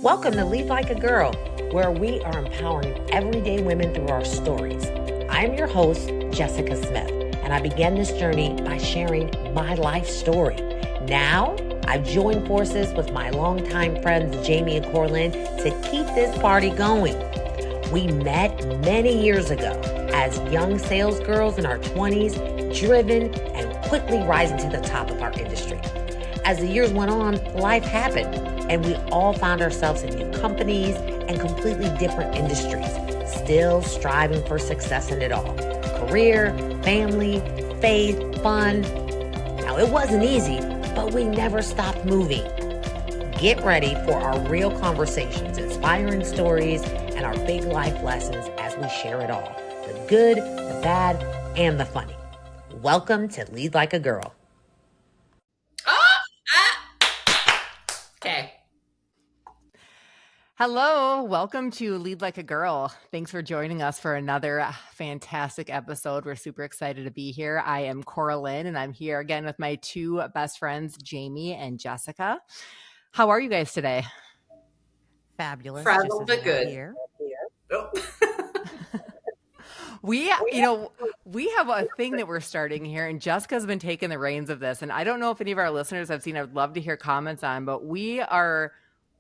Welcome to Lead Like a Girl, where we are empowering everyday women through our stories. I'm your host, Jessica Smith, and I began this journey by sharing my life story. Now, I've joined forces with my longtime friends, Jamie and Corlin, to keep this party going. We met many years ago as young sales girls in our 20s, driven and quickly rising to the top of our industry. As the years went on, life happened, and we all found ourselves in new companies and completely different industries, still striving for success in it all. Career, family, faith, fun. Now, it wasn't easy, but we never stopped moving. Get ready for our real conversations, inspiring stories, and our big life lessons as we share it all. The good, the bad, and the funny. Welcome to Lead Like a Girl. Okay. Hello, welcome to Lead Like a Girl. Thanks for joining us for another fantastic episode. We're super excited to be here. I am Corlin, and I'm here again with my two best friends, Jamie and Jessica. How are you guys today? Fabulous. Frazzled but good. Here. Oh. We have a thing that we're starting here, and Jessica's been taking the reins of this. And I don't know if any of our listeners have seen, I would love to hear comments on, but we are,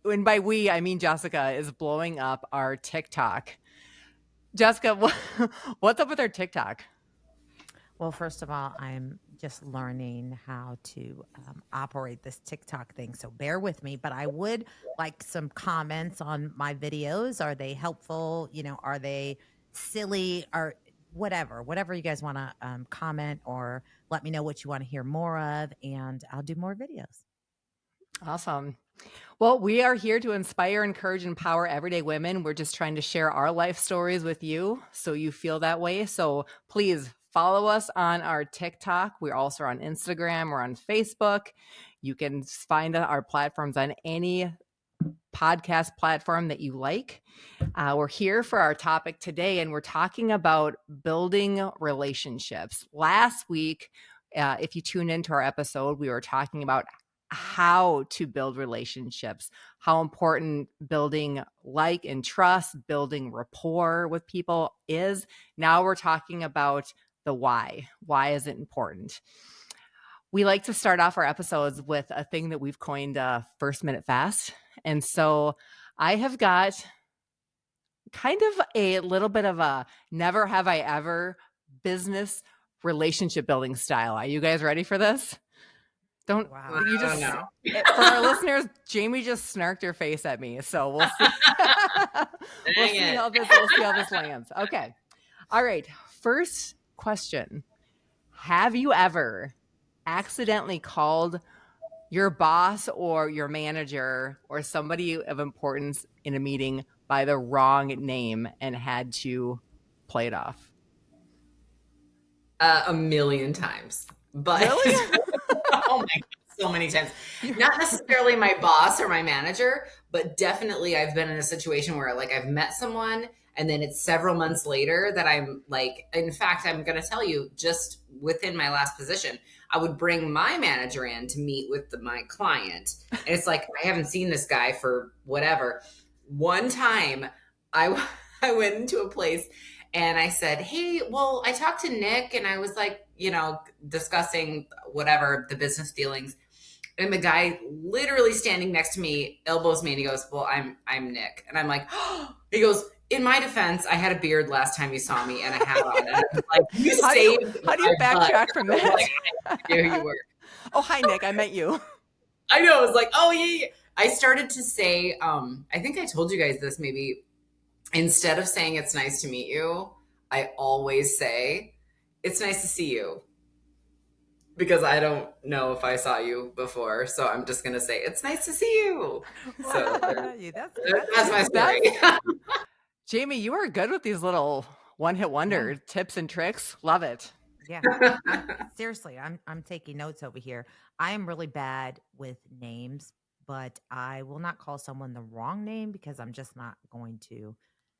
and by we, I mean Jessica, is blowing up our TikTok. Jessica, what's up with our TikTok? Well, first of all, I'm just learning how to operate this TikTok thing. So bear with me, but I would like some comments on my videos. Are they helpful? Are they silly or whatever you guys want to comment or let me know what you want to hear more of. And I'll do more videos. Awesome. Well, we are here to inspire, encourage, empower everyday women. We're just trying to share our life stories with you so you feel that way. So please follow us on our TikTok. We're also on Instagram. We're on Facebook. You can find our platforms on any podcast platform that you like. We're here for our topic today, and we're talking about building relationships. Last week, if you tune into our episode, we were talking about how to build relationships, how important building like and trust, building rapport with people is. Now we're talking about the why. Why is it important? We like to start off our episodes with a thing that we've coined first minute fast. And so I have got kind of a little bit of a never have I ever business relationship building style. Are you guys ready for this? For our listeners, Jamie just snarked her face at me. So we'll see. We'll see how this lands. Okay. All right. First question. Have you ever accidentally called your boss or your manager or somebody of importance in a meeting by the wrong name and had to play it off? A million times. But really? Oh my God, so many times. Not necessarily my boss or my manager, but definitely I've been in a situation where like I've met someone and then it's several months later that I'm like, in fact, I'm going to tell you just within my last position, I would bring my manager in to meet with my client. And it's like, I haven't seen this guy for whatever. One time I went into a place and I said, hey, well, I talked to Nick and I was like, discussing whatever the business dealings. And the guy literally standing next to me elbows me and he goes, well, I'm Nick. And I'm like, oh. He goes, in my defense, I had a beard last time you saw me and a hat on. And I was like, how do you backtrack from that? Like, here you were. Oh, hi, Nick. I met you. I know. It was like, oh, yeah. I started to say, I think I told you guys this maybe. Instead of saying it's nice to meet you, I always say it's nice to see you. Because I don't know if I saw you before. So I'm just going to say it's nice to see you. So that's my story. Jamie, you are good with these little one-hit wonder tips and tricks. Love it. Yeah. Seriously, I'm taking notes over here. I am really bad with names, but I will not call someone the wrong name because I'm just not going to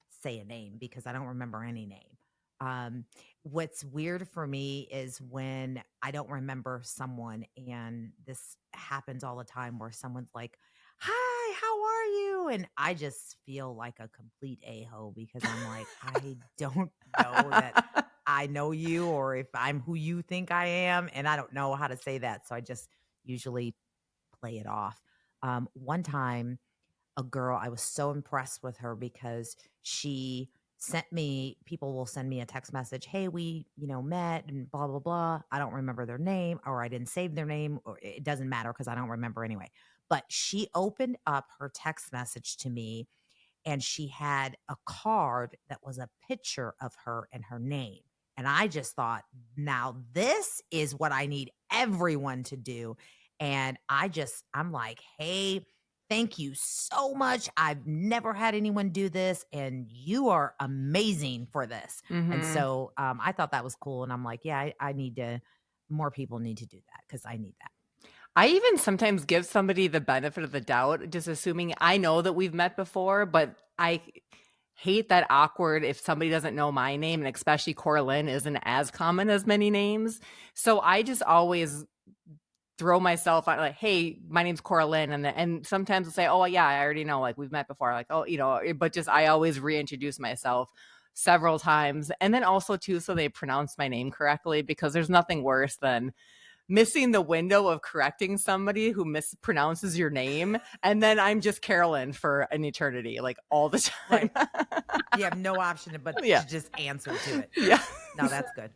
say a name because I don't remember any name. What's weird for me is when I don't remember someone, and this happens all the time where someone's like, hi, how are you? And I just feel like a complete a-hole because I'm like, I don't know that I know you or if I'm who you think I am. And I don't know how to say that. So I just usually play it off. One time, a girl, I was so impressed with her because she sent me, people will send me a text message, hey, we, met and blah, blah, blah. I don't remember their name or I didn't save their name or it doesn't matter because I don't remember anyway. But she opened up her text message to me and she had a card that was a picture of her and her name. And I just thought, now this is what I need everyone to do. And I'm like, hey, thank you so much. I've never had anyone do this, and you are amazing for this. And so I thought that was cool. And I'm like, yeah, I need to, more people need to do that because I need that. I even sometimes give somebody the benefit of the doubt, just assuming I know that we've met before, but I hate that awkward if somebody doesn't know my name, and especially Coraline isn't as common as many names. So I just always throw myself out like, hey, my name's Coraline. And sometimes I'll say, oh yeah, I already know, like we've met before, like, oh, but just, I always reintroduce myself several times. And then also too, so they pronounce my name correctly, because there's nothing worse than missing the window of correcting somebody who mispronounces your name. And then I'm just Carolyn for an eternity, like all the time. Right. You have no option but to just answer to it. Yeah. No, that's good.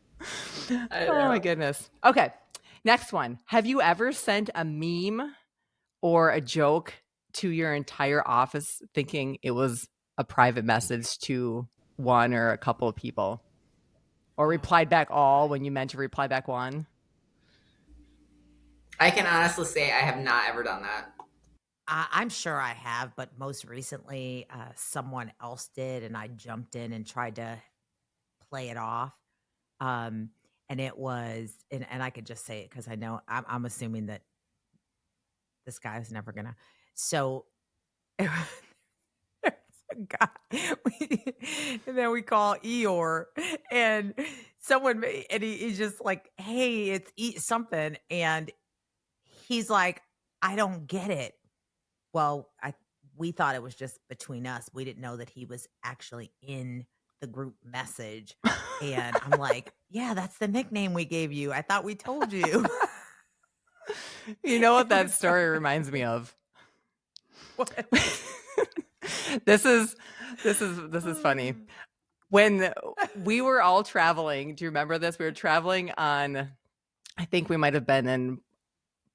Oh my goodness. Okay. Next one. Have you ever sent a meme or a joke to your entire office thinking it was a private message to one or a couple of people? Or replied back all when you meant to reply back one? I can honestly say I have not ever done that. I'm sure I have, but most recently someone else did, and I jumped in and tried to play it off. And it was, and I could just say it because I know I'm assuming that this guy is never gonna. So there's a guy, and then we call Eeyore, and someone, and he's just like, "Hey, it's eat something," and he's like, "I don't get it." Well, we thought it was just between us. We didn't know that he was actually in the group message. And I'm like, yeah, that's the nickname we gave you. I thought we told you. You know what that story reminds me of? What? This is funny. When we were all traveling, do you remember this? We were traveling on, I think we might have been in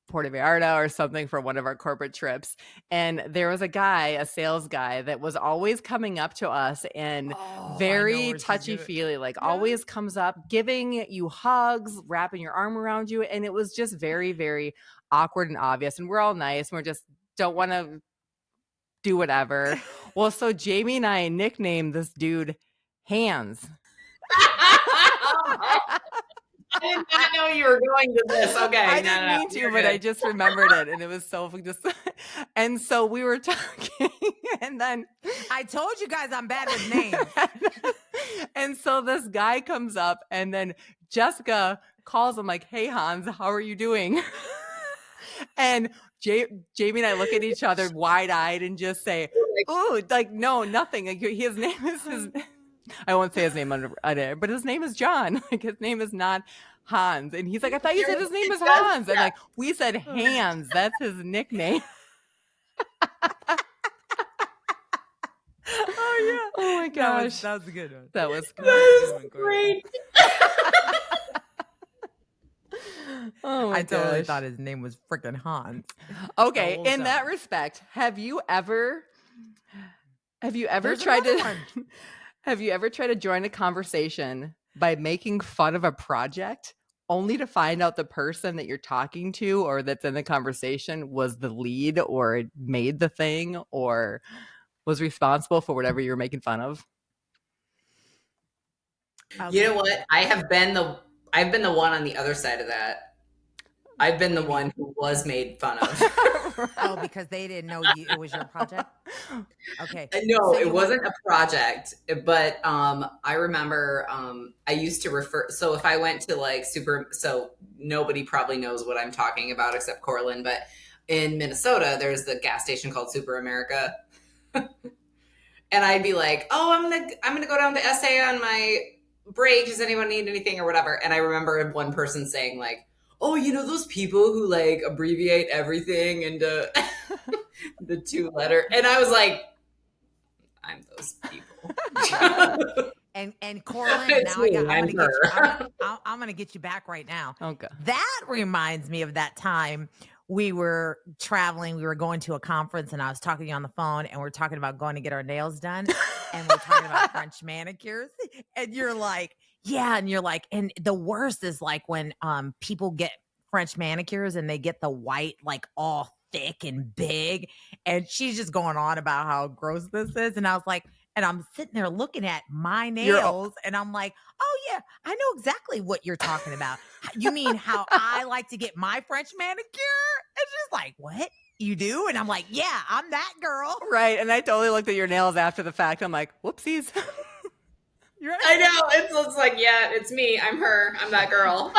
Puerto Vallarta or something for one of our corporate trips. And there was a guy, a sales guy, that was always coming up to us and very touchy-feely, like always comes up, giving you hugs, wrapping your arm around you. And it was just very, very awkward and obvious. And we're all nice. And we're just don't want to do whatever. Well, so Jamie and I nicknamed this dude Hands. I did not know you were going to this. Okay. I didn't mean to, but I just remembered it. And it was so just, and so we were talking, and then I told you guys I'm bad with names. And so this guy comes up, and then Jessica calls him like, hey, Hans, how are you doing? And Jamie and I look at each other wide-eyed and just say, oh, like, no, nothing. Like, his name is I won't say his name under there, but his name is John. Like, his name is not Hans. And he's like, I thought you said his name is Hans. And like, we said Hands. That's his nickname. Oh, yeah. Oh, my gosh. That was a good one. That was great. Oh my I totally gosh. thought his name was freaking Hans. Okay, in that respect, have you ever tried to join a conversation by making fun of a project only to find out the person that you're talking to or that's in the conversation was the lead or made the thing or was responsible for whatever you were making fun of? You know what? I've been the one on the other side of that. I've been the one who was made fun of. Oh, because they didn't know it was your project? Okay. No, so it wasn't a project, but I remember I used to refer. So if I went to like so nobody probably knows what I'm talking about except Corlin, but in Minnesota, there's the gas station called Super America. And I'd be like, oh, I'm gonna go down to SA on my break. Does anyone need anything or whatever? And I remember one person saying like, oh, those people who like abbreviate everything into the 2-letter. And I was like, I'm those people. And Corlin, It's now me, I'm gonna get you back right now. Okay. That reminds me of that time we were traveling. We were going to a conference, and I was talking to you on the phone, and we're talking about going to get our nails done, and we're talking about French manicures, and you're like, yeah, and you're like, and the worst is like when people get French manicures and they get the white like all thick and big, and she's just going on about how gross this is, and I was like. And I'm sitting there looking at my nails and I'm like, oh, yeah, I know exactly what you're talking about. You mean how I like to get my French manicure? And she's like, what? You do? And I'm like, yeah, I'm that girl. Right. And I totally looked at your nails after the fact. I'm like, whoopsies. You're right. I know. It's like, yeah, it's me. I'm her. I'm that girl.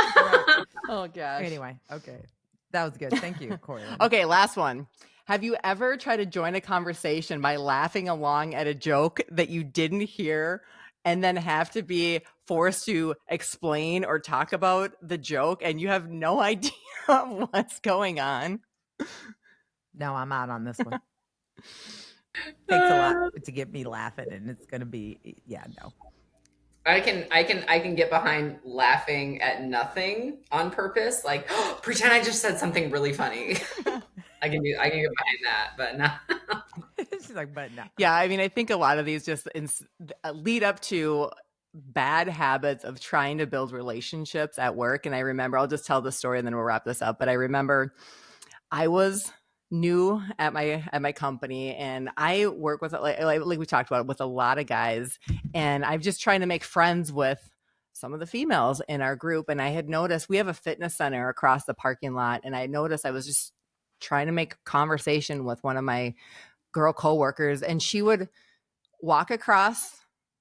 Oh, gosh. Anyway, okay. That was good. Thank you, Corey. Okay, last one. Have you ever tried to join a conversation by laughing along at a joke that you didn't hear and then have to be forced to explain or talk about the joke and you have no idea what's going on? No, I'm out on this one. Takes a lot to get me laughing, and it's going to be, no. I can get behind laughing at nothing on purpose. Like, pretend I just said something really funny. I can get behind that, but no. She's like, but no. Yeah, I mean, I think a lot of these just lead up to bad habits of trying to build relationships at work. And I remember, I'll just tell the story and then we'll wrap this up. But I remember I was new at my company, and I work with like we talked about with a lot of guys, and I'm just trying to make friends with some of the females in our group. And I had noticed we have a fitness center across the parking lot, and I noticed I was just trying to make conversation with one of my girl coworkers, and she would walk across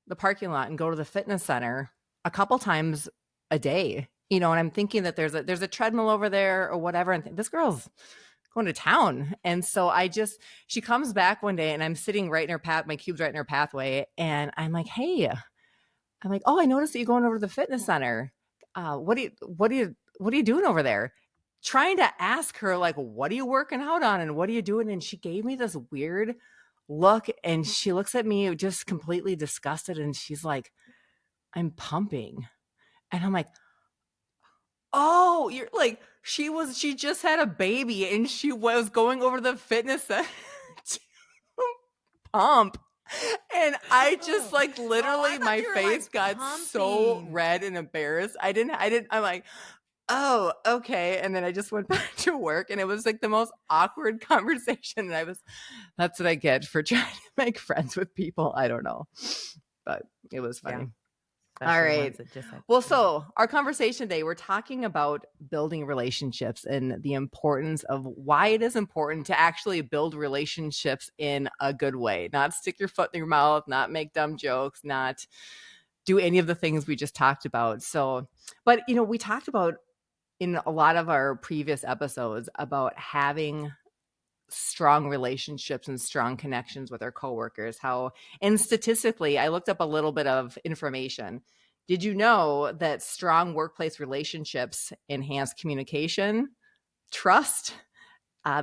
the parking lot and go to the fitness center a couple times a day, and I'm thinking that there's a treadmill over there or whatever, and this girl's going to town. And so she comes back one day, and I'm sitting right in her path, my cube's right in her pathway, and I'm like, hey, oh, I noticed that you're going over to the fitness center. What are you doing over there? Trying to ask her, like, what are you working out on and what are you doing? And she gave me this weird look, and she looks at me just completely disgusted, and she's like, I'm pumping. And I'm like, oh, you're like, she just had a baby and she was going over to the fitness center to pump. And I just like literally my face got so red and embarrassed. I'm like, oh, okay. And then I just went back to work, and it was like the most awkward conversation. And that's what I get for trying to make friends with people. I don't know, but it was funny. Yeah. All right. Well, so our conversation today, we're talking about building relationships and the importance of why it is important to actually build relationships in a good way, not stick your foot in your mouth, not make dumb jokes, not do any of the things we just talked about. So, but we talked about in a lot of our previous episodes about having strong relationships and strong connections with our coworkers. And statistically, I looked up a little bit of information. Did you know that strong workplace relationships enhance communication, trust?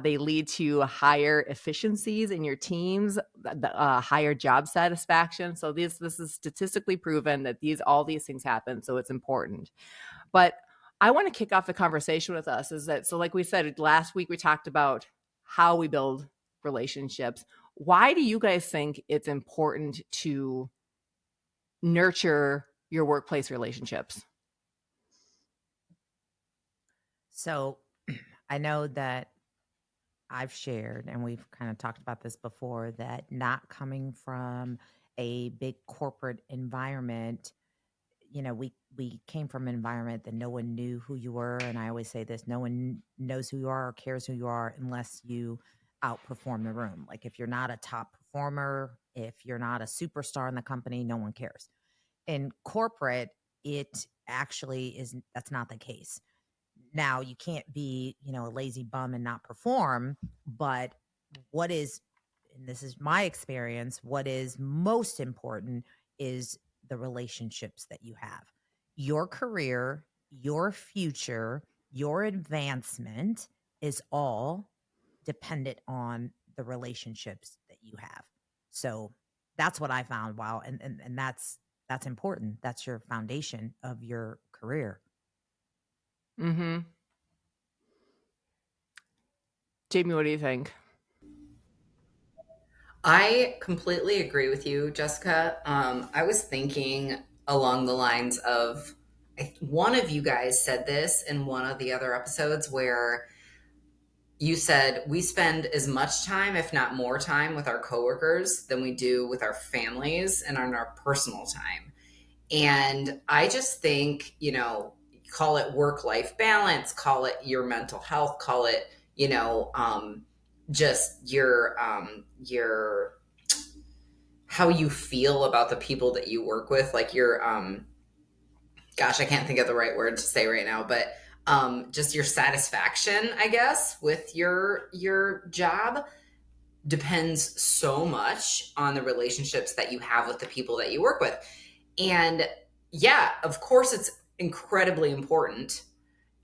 They lead to higher efficiencies in your teams, higher job satisfaction. So this is statistically proven that all these things happen. So it's important. But I want to kick off the conversation with us so like we said, last week we talked about how we build relationships. Why do you guys think it's important to nurture your workplace relationships? So I know that I've shared, and we've kind of talked about this before, that not coming from a big corporate environment, we came from an environment that no one knew who you were. And I always say this, no one knows who you are or cares who you are unless you outperform the room. Like if you're not a top performer, if you're not a superstar in the company, no one cares. In corporate, it actually that's not the case. Now you can't be, a lazy bum and not perform, but what is, and this is my experience, what is most important is the relationships that you have. Your career, your future, your advancement is all dependent on the relationships that you have. So that's what I found. Wow. And that's important. That's your foundation of your career. Mm-hmm. Jamie, what do you think? I completely agree with you, Jessica. I was thinking along the lines of one of you guys said this in one of the other episodes where you said we spend as much time, if not more time, with our coworkers than we do with our families and on our personal time. And I just think, call it work-life balance, call it your mental health, call it, just your how you feel about the people that you work with, like your gosh, I can't think of the right word to say right now, but just your satisfaction, I guess, with your job depends so much on the relationships that you have with the people that you work with. And yeah, of course it's incredibly important.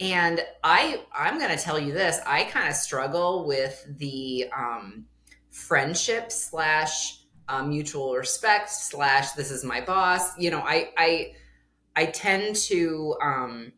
And I'm going to tell you this, I kind of struggle with the friendship slash mutual respect slash this is my boss. I tend to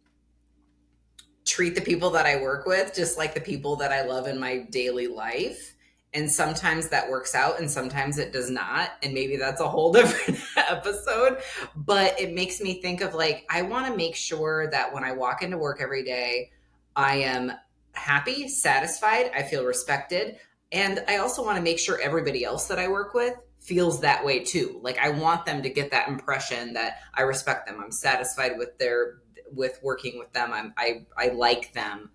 treat the people that I work with just like the people that I love in my daily life. And sometimes that works out and sometimes it does not. And maybe that's a whole different episode. But it makes me think of like, I want to make sure that when I walk into work every day, I am happy, satisfied, I feel respected. And I also want to make sure everybody else that I work with feels that way too. Like I want them to get that impression that I respect them. I'm satisfied with working with them. I like them.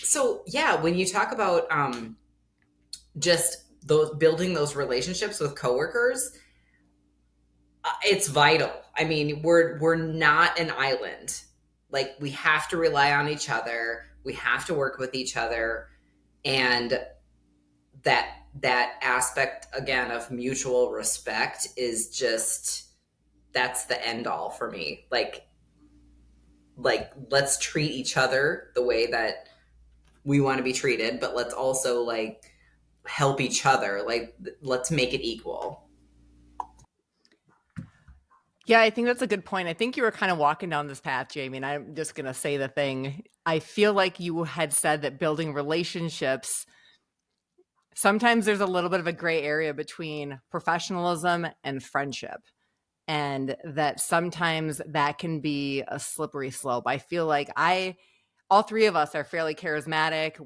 So yeah, when you talk about just those building those relationships with coworkers, it's vital. I mean, we're not an island. Like we have to rely on each other. We have to work with each other, and that aspect again of mutual respect is just that's the end all for me. Like let's treat each other the way that we want to be treated, but let's also like help each other. Like let's make it equal. Yeah, I think that's a good point. I think you were kind of walking down this path, Jamie, and I'm just going to say the thing. I feel like you had said that building relationships, sometimes there's a little bit of a gray area between professionalism and friendship. And that sometimes that can be a slippery slope. I feel like all three of us are fairly charismatic.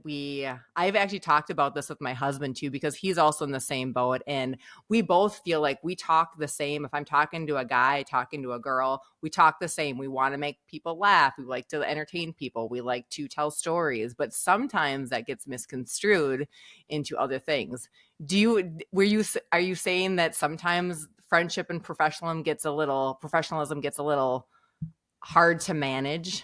I've actually talked about this with my husband too, because he's also in the same boat. And we both feel like we talk the same. If I'm talking to a guy, talking to a girl, we talk the same. We want to make people laugh. We like to entertain people. We like to tell stories, but sometimes that gets misconstrued into other things. Are you saying that sometimes friendship and professionalism gets a little hard to manage?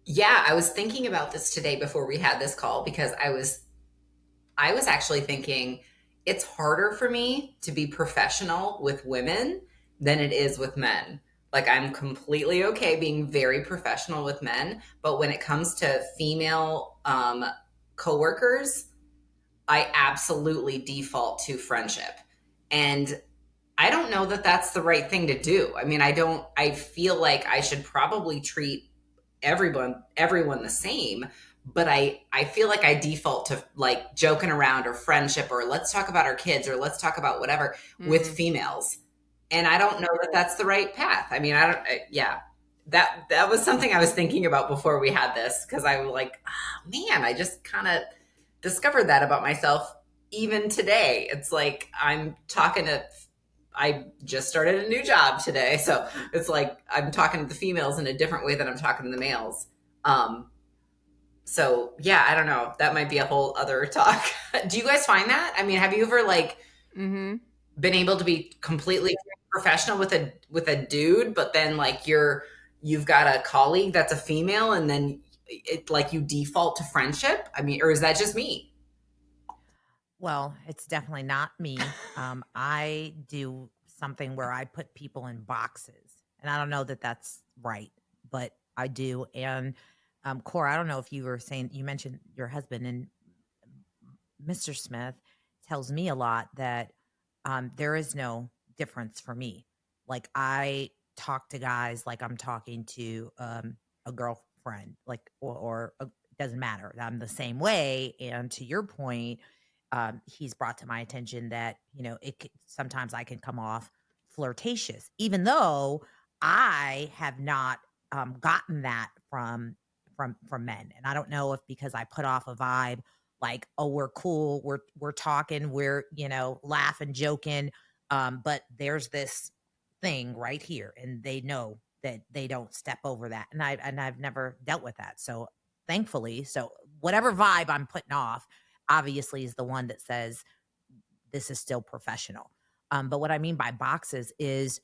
Yeah, I was thinking about this today before we had this call because I was actually thinking it's harder for me to be professional with women than it is with men. Like I'm completely okay being very professional with men, but when it comes to female coworkers, I absolutely default to friendship. And I don't know that that's the right thing to do. I mean, I feel like I should probably treat everyone the same, but I feel like I default to like joking around or friendship or let's talk about our kids or let's talk about whatever with females. And I don't know that that's the right path. I mean, yeah, that was something I was thinking about before we had this because I was like, oh, man, I just kind of discovered that about myself even today. It's like I just started a new job today. So it's like I'm talking to the females in a different way than I'm talking to the males. So yeah, I don't know. That might be a whole other talk. Do you guys find that? I mean, have you ever like been able to be completely professional with a dude, but then like you're you've got a colleague that's a female and then it like you default to friendship? I mean, or is that just me? Well, it's definitely not me. I do something where I put people in boxes, and I don't know that that's right, but I do. And Cora, I don't know if you were saying, you mentioned your husband, and Mr. Smith tells me a lot that there is no difference for me. Like, I talk to guys like I'm talking to a girlfriend, like, doesn't matter. I'm the same way. And to your point, he's brought to my attention that, sometimes I can come off flirtatious, even though I have not gotten that from men. And I don't know if because I put off a vibe like, oh, we're cool, we're talking, we're, laughing, joking, but there's this thing right here, and they know that they don't step over that, and I've never dealt with that, so thankfully, so whatever vibe I'm putting off obviously is the one that says this is still professional. But what I mean by boxes is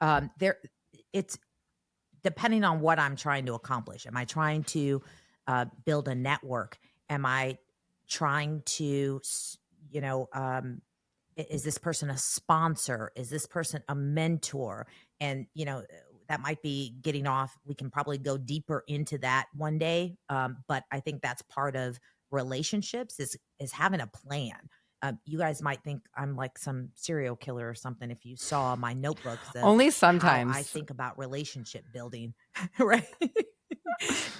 there it's depending on what I'm trying to accomplish. Am I trying to build a network? Am I trying to, you know, um, is this person a sponsor? Is this person a mentor? And, that might be getting off. We can probably go deeper into that one day. But I think that's part of relationships is having a plan. You guys might think I'm like some serial killer or something if you saw my notebooks of Only how I sometimes. think about relationship building, right?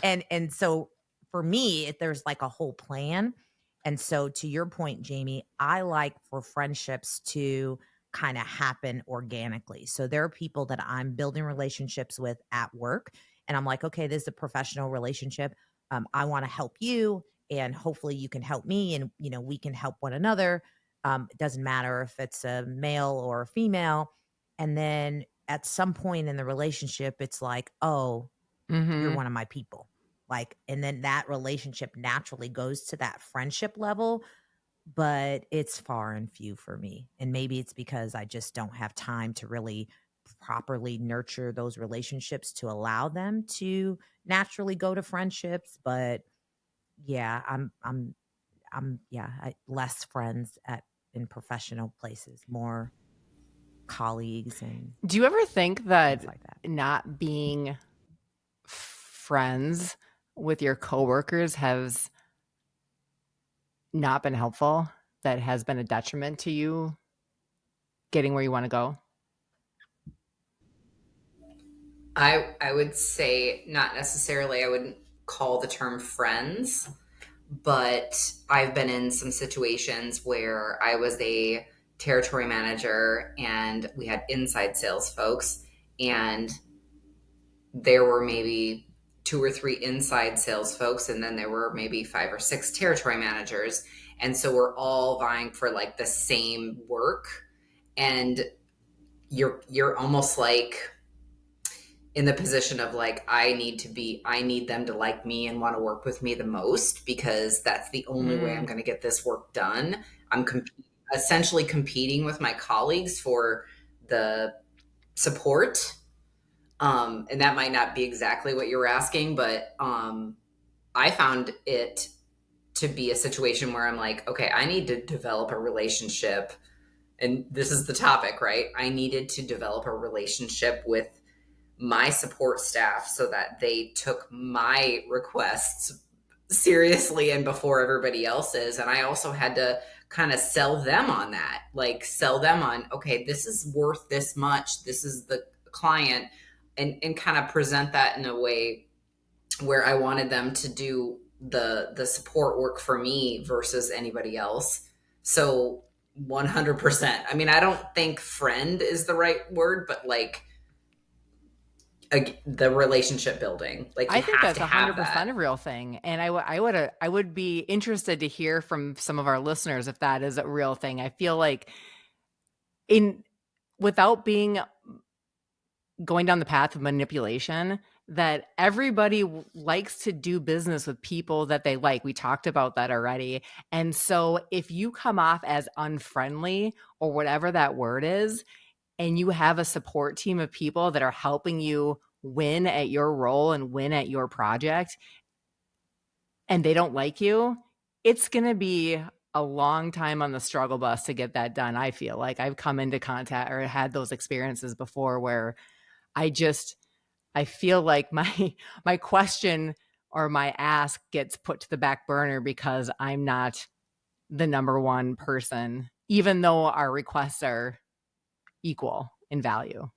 And so for me, there's like a whole plan. And so to your point, Jamie, I like for friendships to kind of happen organically. So there are people that I'm building relationships with at work, and I'm like, okay, this is a professional relationship. I want to help you, and hopefully you can help me, and we can help one another. It doesn't matter if it's a male or a female. And then at some point in the relationship, it's like, oh, you're Mm-hmm. one of my people. Like, and then that relationship naturally goes to that friendship level, but it's far and few for me. And maybe it's because I just don't have time to really properly nurture those relationships to allow them to naturally go to friendships. But yeah, less friends in professional places, more colleagues and Do you ever think things that like that. not being friends with your coworkers has not been helpful? That has been a detriment to you getting where you want to go? I would say not necessarily. I wouldn't call the term friends, but I've been in some situations where I was a territory manager and we had inside sales folks, and there were maybe two or three inside sales folks, and then there were maybe five or six territory managers. And so we're all vying for like the same work. And you're almost like in the position of like, I need them to like me and want to work with me the most, because that's the only way I'm going to get this work done. I'm essentially competing with my colleagues for the support. And that might not be exactly what you were asking, but I found it to be a situation where I'm like, okay, I need to develop a relationship. And this is the topic, right? I needed to develop a relationship with my support staff so that they took my requests seriously and before everybody else's. And I also had to kind of sell them on that, like sell them on, okay, this is worth this much. This is the client, and kind of present that in a way where I wanted them to do the support work for me versus anybody else. So 100%. I mean, I don't think friend is the right word, but like the relationship building, like you I think have that's to have 100% that. a real thing. And I would be interested to hear from some of our listeners if that is a real thing. I feel like without going down the path of manipulation, that everybody likes to do business with people that they like. We talked about that already. And so if you come off as unfriendly or whatever that word is, and you have a support team of people that are helping you win at your role and win at your project and they don't like you, it's going to be a long time on the struggle bus to get that done. I feel like I've come into contact or had those experiences before where I feel like my question or my ask gets put to the back burner because I'm not the number one person, even though our requests are equal in value.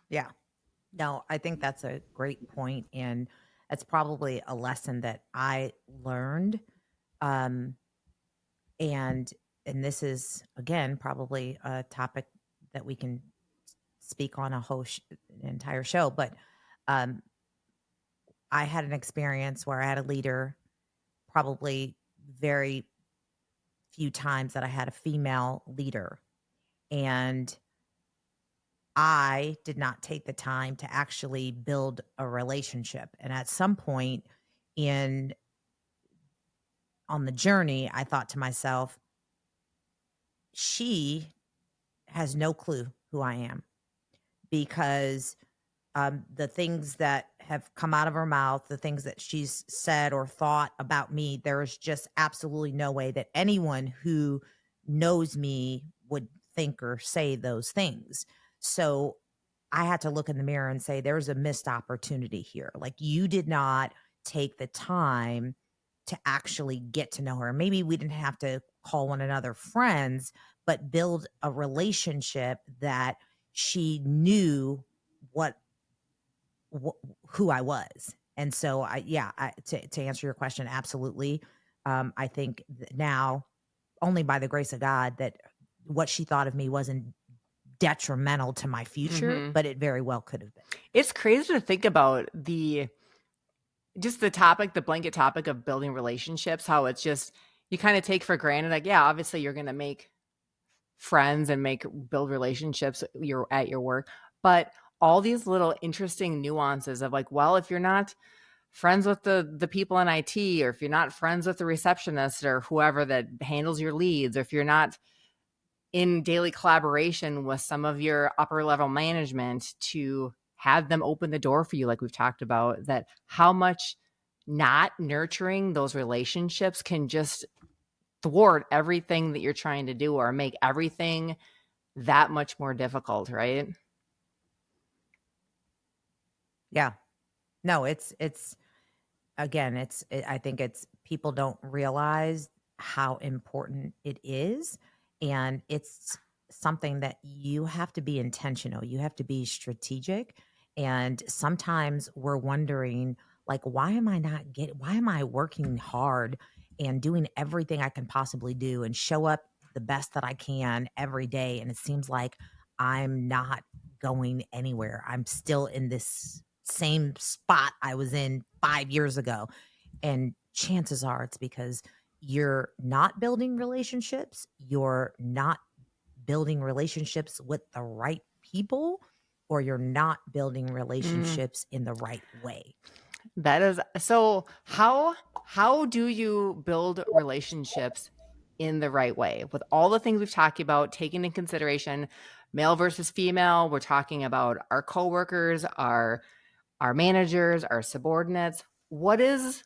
Yeah. No, I think that's a great point, and that's probably a lesson that I learned. Um, and this is again probably a topic that we can speak on a whole an entire show. But um, I had an experience where I had a leader, probably very few times that I had a female leader, and I did not take the time to actually build a relationship. And at some point on the journey, I thought to myself, she has no clue who I am, because the things that have come out of her mouth, the things that she's said or thought about me, there is just absolutely no way that anyone who knows me would think or say those things. So I had to look in the mirror and say, there's a missed opportunity here. Like, you did not take the time to actually get to know her. Maybe we didn't have to call one another friends, but build a relationship that she knew who I was. And so to answer your question, absolutely. I think now, only by the grace of God, that what she thought of me wasn't detrimental to my future, but it very well could have been. It's crazy to think about the blanket topic of building relationships, how it's just, you kind of take for granted, like, yeah, obviously you're going to make friends and build relationships at your work, but all these little interesting nuances of like, well, if you're not friends with the people in IT, or if you're not friends with the receptionist or whoever that handles your leads, or if you're not in daily collaboration with some of your upper level management to have them open the door for you, like we've talked about, that how much not nurturing those relationships can just thwart everything that you're trying to do or make everything that much more difficult, right? Yeah. No, it's again, I think it's, people don't realize how important it is. And it's something that you have to be intentional. You have to be strategic. And sometimes we're wondering, like, why am I working hard and doing everything I can possibly do and show up the best that I can every day? And it seems like I'm not going anywhere. I'm still in this same spot I was in 5 years ago. And chances are it's because you're not building relationships. You're not building relationships with the right people, or you're not building relationships in the right way. That is so. How do you build relationships in the right way with all the things we've talked about, taking into consideration male versus female? We're talking about our coworkers, our managers, our subordinates. What is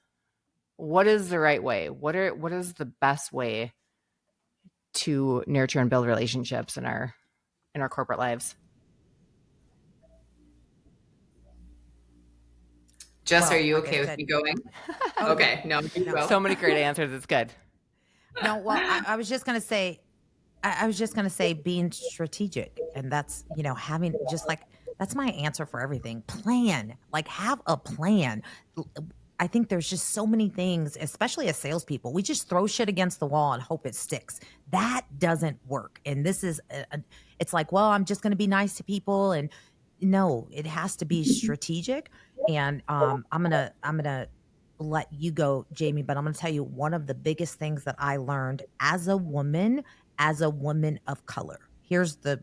the right way? What is the best way to nurture and build relationships in our corporate lives? Jess, Well, are you like okay with me going? Oh, Okay, no, you go. So many great answers. It's good. No, well, I was just going to say, I was just going to say being strategic. And that's, having just like, that's my answer for everything. Plan, like, have a plan. I think there's just so many things, especially as salespeople, we just throw shit against the wall and hope it sticks. That doesn't work. And this is, it's like, well, I'm just going to be nice to people. And no, it has to be strategic. And I'm gonna let you go, Jamie, but I'm gonna tell you one of the biggest things that I learned as a woman of color. Here's the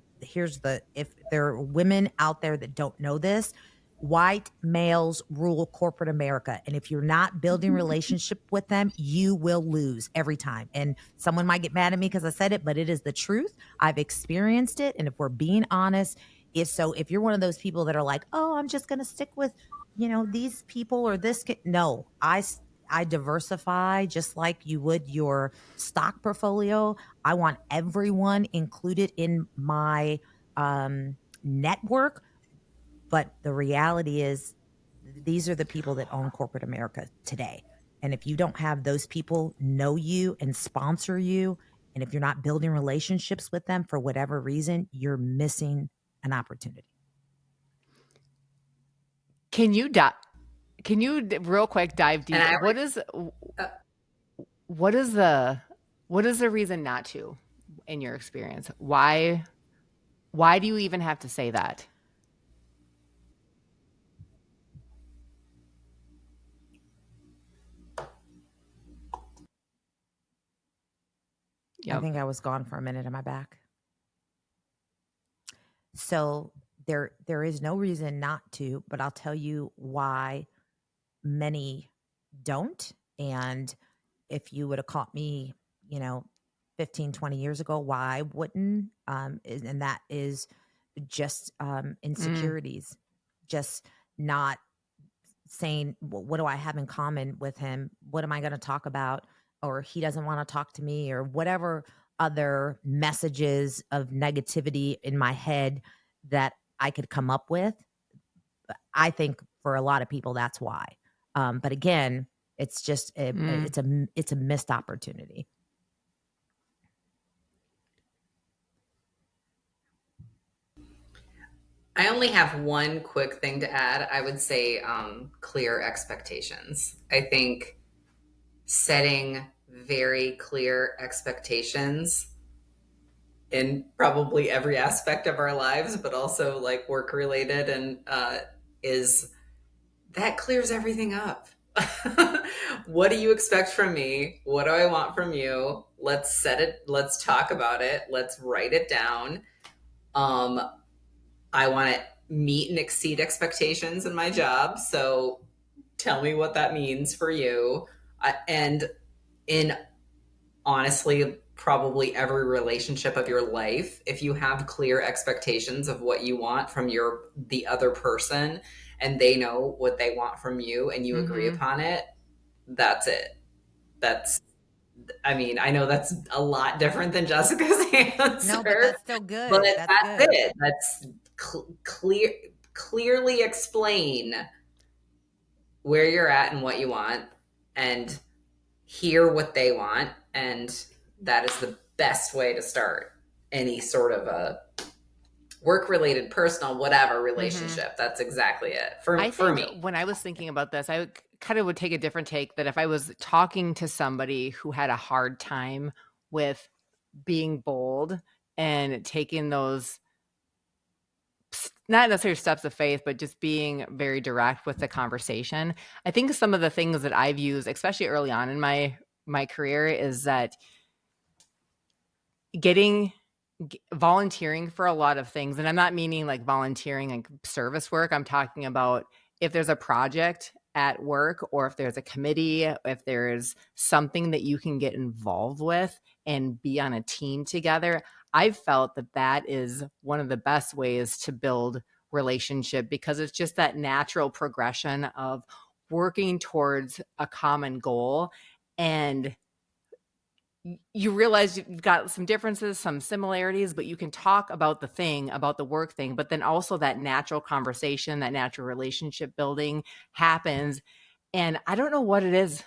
if there are women out there that don't know this, white males rule corporate America. And if you're not building relationship with them, you will lose every time. And someone might get mad at me because I said it, but it is the truth. I've experienced it. And if we're being honest, So if you're one of those people that are like, oh, I'm just going to stick with, these people or this, no, I diversify just like you would your stock portfolio. I want everyone included in my network. But the reality is, these are the people that own corporate America today. And if you don't have those people know you and sponsor you, and if you're not building relationships with them for whatever reason, you're missing an opportunity. Can you real quick dive deep? And What is the reason not to, in your experience? Why do you even have to say that? I think I was gone for a minute. Am I back? So there is no reason not to, but I'll tell you why many don't. And if you would have caught me, 15, 20 years ago, why wouldn't? And that is just insecurities, just not saying, what do I have in common with him? What am I going to talk about? Or he doesn't want to talk to me, or whatever other messages of negativity in my head that I could come up with. I think for a lot of people, that's why. But again, it's just it's a missed opportunity. I only have one quick thing to add. I would say clear expectations. I think setting very clear expectations in probably every aspect of our lives, but also like work related, and is that clears everything up. What do you expect from me? What do I want from you? Let's set it. Let's talk about it. Let's write it down. I want to meet and exceed expectations in my job. So tell me what that means for you. And in honestly, probably every relationship of your life, if you have clear expectations of what you want from the other person, and they know what they want from you, and you agree upon it, that's it. I know that's a lot different than Jessica's answer. No, but that's still good. But that's good. It. That's clearly explain where you're at and what you want, and hear what they want. And that is the best way to start any sort of a work-related, personal, whatever relationship. That's exactly it for me. When I was thinking about this, I kind of would take a different take, that if I was talking to somebody who had a hard time with being bold and taking those, not necessarily steps of faith, but just being very direct with the conversation. I think some of the things that I've used, especially early on in my career, is that volunteering for a lot of things. And I'm not meaning like volunteering and service work. I'm talking about if there's a project at work, or if there's a committee, if there's something that you can get involved with and be on a team together. I've felt that is one of the best ways to build relationship, because it's just that natural progression of working towards a common goal, and you realize you've got some differences, some similarities, but you can talk about the work thing, but then also that natural conversation, that natural relationship building happens. And I don't know what it is,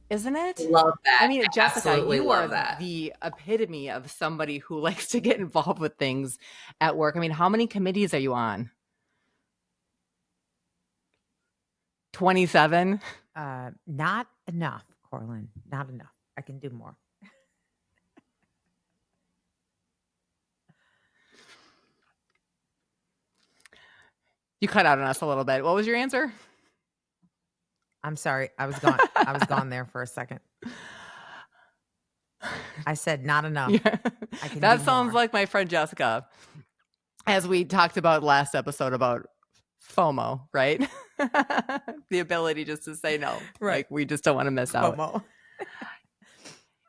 isn't it? Love that. I mean, Jessica, absolutely you are that. The epitome of somebody who likes to get involved with things at work. I mean, how many committees are you on? 27? Not enough, Corlin. Not enough. I can do more. You cut out on us a little bit. What was your answer? I'm sorry. I was gone. I was gone there for a second. I said not enough. Yeah. That sounds like my friend Jessica, as we talked about last episode about FOMO, right? The ability just to say no. Right. Like, we just don't want to miss out. FOMO.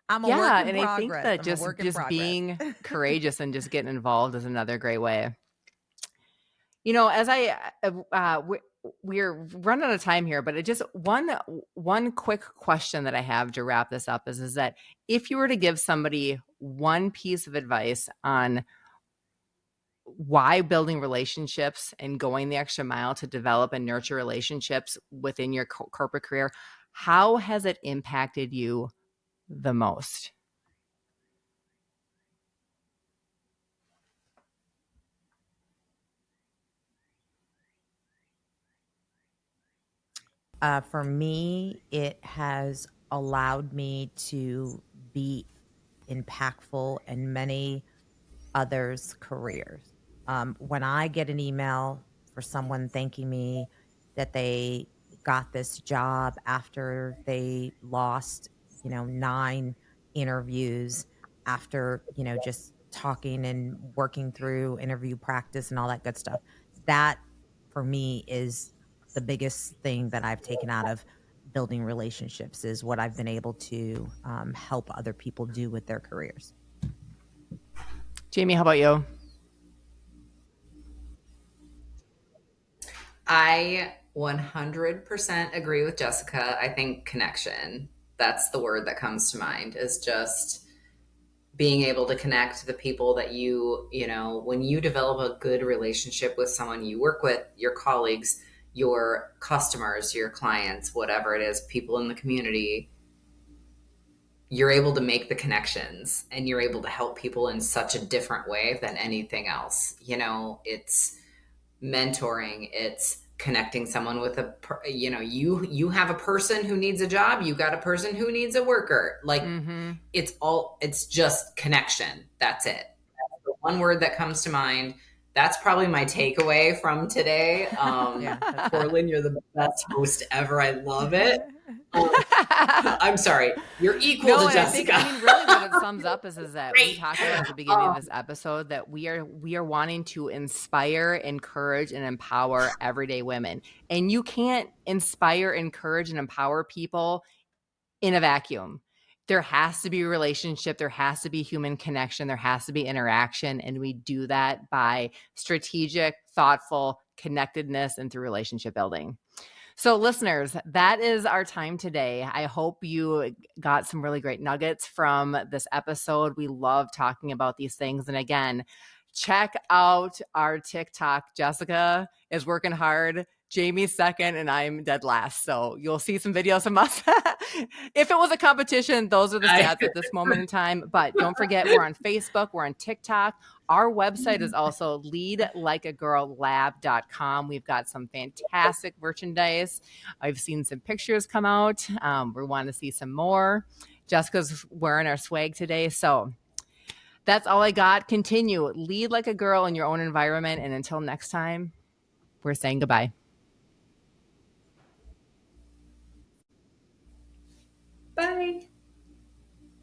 I'm a work in and I think progress. that I'm a work in progress. being courageous and just getting involved is another great way. As we're running out of time here, but it just one quick question that I have to wrap this up is that if you were to give somebody one piece of advice on why building relationships and going the extra mile to develop and nurture relationships within your corporate career, how has it impacted you the most? For me, it has allowed me to be impactful in many others' careers. When I get an email for someone thanking me that they got this job after they lost, 9 interviews, after, just talking and working through interview practice and all that good stuff, that for me is the biggest thing that I've taken out of building relationships, is what I've been able to help other people do with their careers. Jamie, how about you? I 100% agree with Jessica. I think connection, that's the word that comes to mind, is just being able to connect to the people that when you develop a good relationship with someone you work with, your colleagues, your customers, your clients, whatever it is, people in the community, you're able to make the connections and you're able to help people in such a different way than anything else. It's mentoring, it's connecting someone with you have a person who needs a job, you got a person who needs a worker. Like it's just connection. That's it. That's the one word that comes to mind. That's probably my takeaway from today. Corlin, you're the best host ever. I love it. I'm sorry. You're equal to Jessica. I think, really what it sums up is that we talked about at the beginning of this episode that we are wanting to inspire, encourage, and empower everyday women. And you can't inspire, encourage, and empower people in a vacuum. There has to be a relationship. There has to be human connection. There has to be interaction. And we do that by strategic, thoughtful connectedness and through relationship building. So listeners, that is our time today. I hope you got some really great nuggets from this episode. We love talking about these things. And again, check out our TikTok. Jessica is working hard. Jamie's second and I'm dead last. So you'll see some videos from us. If it was a competition, those are the stats at this moment in time. But don't forget, we're on Facebook. We're on TikTok. Our website is also leadlikeagirllab.com. We've got some fantastic merchandise. I've seen some pictures come out. We want to see some more. Jessica's wearing our swag today. So that's all I got. Continue. Lead like a girl in your own environment. And until next time, we're saying goodbye.